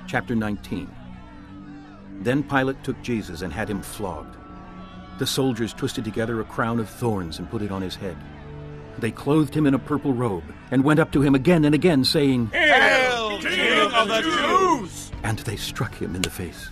Chapter 19. Then Pilate took Jesus and had him flogged. The soldiers twisted together a crown of thorns and put it on his head. They clothed him in a purple robe and went up to him again and again, saying, "Hail, King of the Jews!" And they struck him in the face.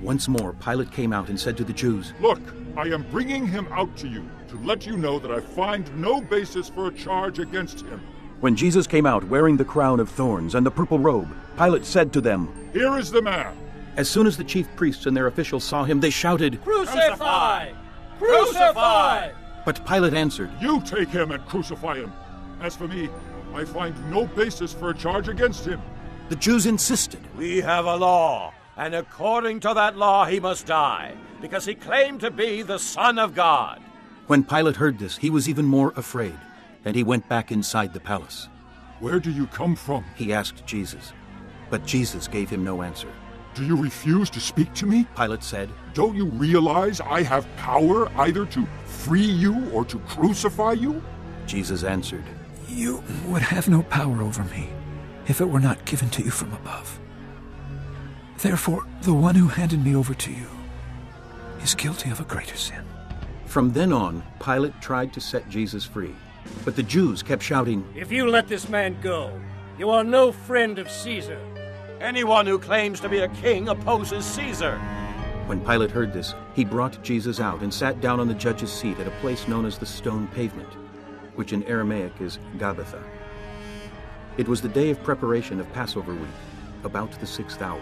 Once more Pilate came out and said to the Jews, "Look, I am bringing him out to you to let you know that I find no basis for a charge against him." When Jesus came out wearing the crown of thorns and the purple robe, Pilate said to them, "Here is the man." As soon as the chief priests and their officials saw him, they shouted, "Crucify! Crucify!" But Pilate answered, "You take him and crucify him. As for me, I find no basis for a charge against him." The Jews insisted, "We have a law, and according to that law he must die, because he claimed to be the Son of God." When Pilate heard this, he was even more afraid, and he went back inside the palace. "Where do you come from?" He asked Jesus, but Jesus gave him no answer. "Do you refuse to speak to me?" Pilate said, "Don't you realize I have power either to free you or to crucify you?" Jesus answered, You would have no power over me if it were not given to you from above. Therefore, the one who handed me over to you is guilty of a greater sin." From then on, Pilate tried to set Jesus free, but the Jews kept shouting, "If you let this man go, you are no friend of Caesar." Anyone who claims to be a king opposes Caesar. When Pilate heard this, he brought Jesus out and sat down on the judge's seat at a place known as the Stone Pavement, which in Aramaic is Gabbatha. It was the day of preparation of Passover week, about the 6th hour.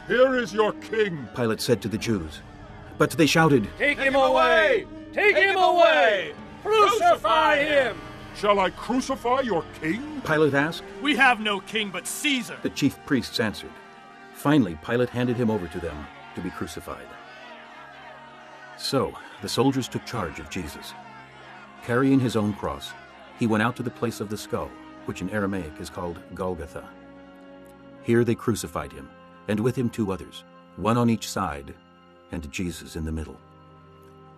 "Here is your king," Pilate said to the Jews. But they shouted, Take him away! Take him away! Crucify him! "Shall I crucify your king?" Pilate asked. We have no king but Caesar. The chief priests answered. Finally, Pilate handed him over to them to be crucified. So the soldiers took charge of Jesus. Carrying his own cross, he went out to the place of the skull, which in Aramaic is called Golgotha. Here they crucified him, and with him 2 others, one on each side, and Jesus in the middle.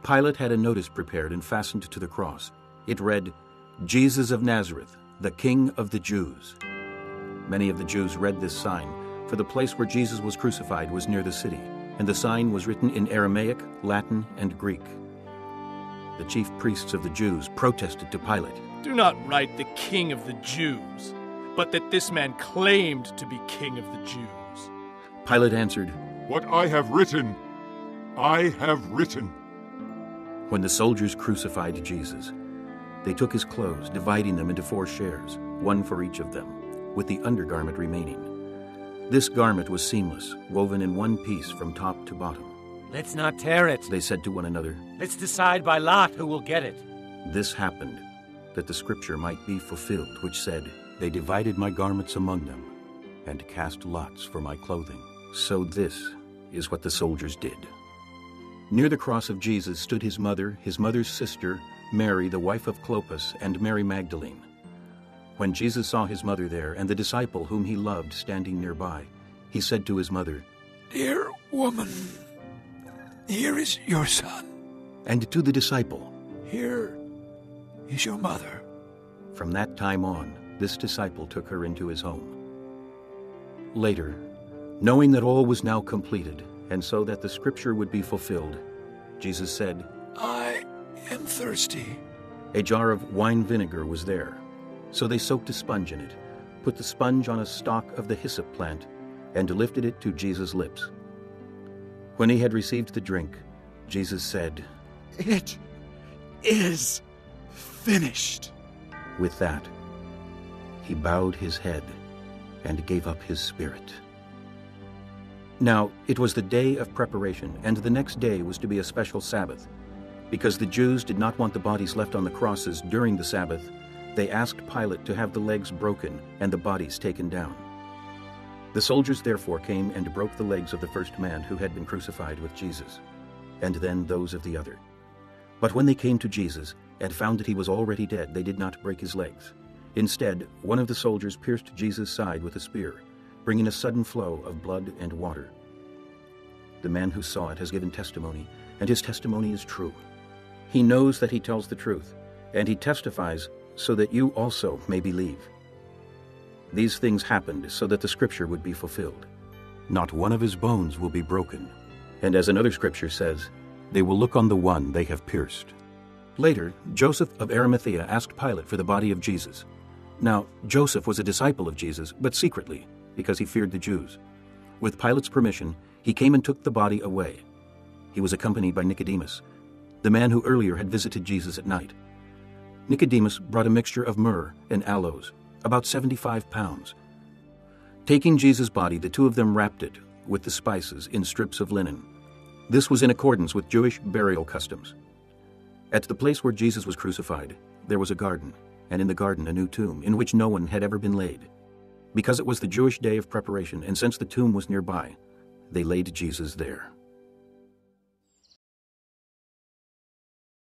Pilate had a notice prepared and fastened to the cross. It read, "Jesus of Nazareth, the King of the Jews." Many of the Jews read this sign, for the place where Jesus was crucified was near the city, and the sign was written in Aramaic, Latin, and Greek. The chief priests of the Jews protested to Pilate, Do not write the king of the Jews, but that this man claimed to be king of the Jews. Pilate answered, "What I have written, I have written." When the soldiers crucified Jesus, they took his clothes, dividing them into 4 shares, one for each of them, with the undergarment remaining. This garment was seamless, woven in one piece from top to bottom. "Let's not tear it. They said to one another, Let's decide by lot who will get it." This happened, that the scripture might be fulfilled, which said, "They divided my garments among them, and cast lots for my clothing." So this is what the soldiers did. Near the cross of Jesus stood his mother's sister, Mary, the wife of Clopas, and Mary Magdalene. When Jesus saw his mother there, and the disciple whom he loved standing nearby, he said to his mother, "Dear woman, here is your son. and to the disciple, Here is your mother." From that time on, this disciple took her into his home. Later, knowing that all was now completed, and so that the scripture would be fulfilled, Jesus said, I am thirsty. A jar of wine vinegar was there. So they soaked a sponge in it, put the sponge on a stalk of the hyssop plant, and lifted it to Jesus' lips. When he had received the drink, Jesus said, It is finished. With that, he bowed his head and gave up his spirit. Now it was the day of preparation, and the next day was to be a special Sabbath. Because the Jews did not want the bodies left on the crosses during the Sabbath, they asked Pilate to have the legs broken and the bodies taken down. The soldiers therefore came and broke the legs of the first man who had been crucified with Jesus, and then those of the other. But when they came to Jesus and found that he was already dead, they did not break his legs. Instead, one of the soldiers pierced Jesus' side with a spear, bringing a sudden flow of blood and water. The man who saw it has given testimony, and his testimony is true. He knows that he tells the truth, and he testifies so that you also may believe. These things happened so that the scripture would be fulfilled. Not one of his bones will be broken. And as another scripture says, they will look on the one they have pierced. Later, Joseph of Arimathea asked Pilate for the body of Jesus. Now, Joseph was a disciple of Jesus, but secretly, because he feared the Jews. With Pilate's permission, he came and took the body away. He was accompanied by Nicodemus, the man who earlier had visited Jesus at night. Nicodemus brought a mixture of myrrh and aloes, about 75 pounds. Taking Jesus' body, the two of them wrapped it with the spices in strips of linen. This was in accordance with Jewish burial customs. At the place where Jesus was crucified, there was a garden, and in the garden a new tomb, in which no one had ever been laid. Because it was the Jewish day of preparation, and since the tomb was nearby, they laid Jesus there.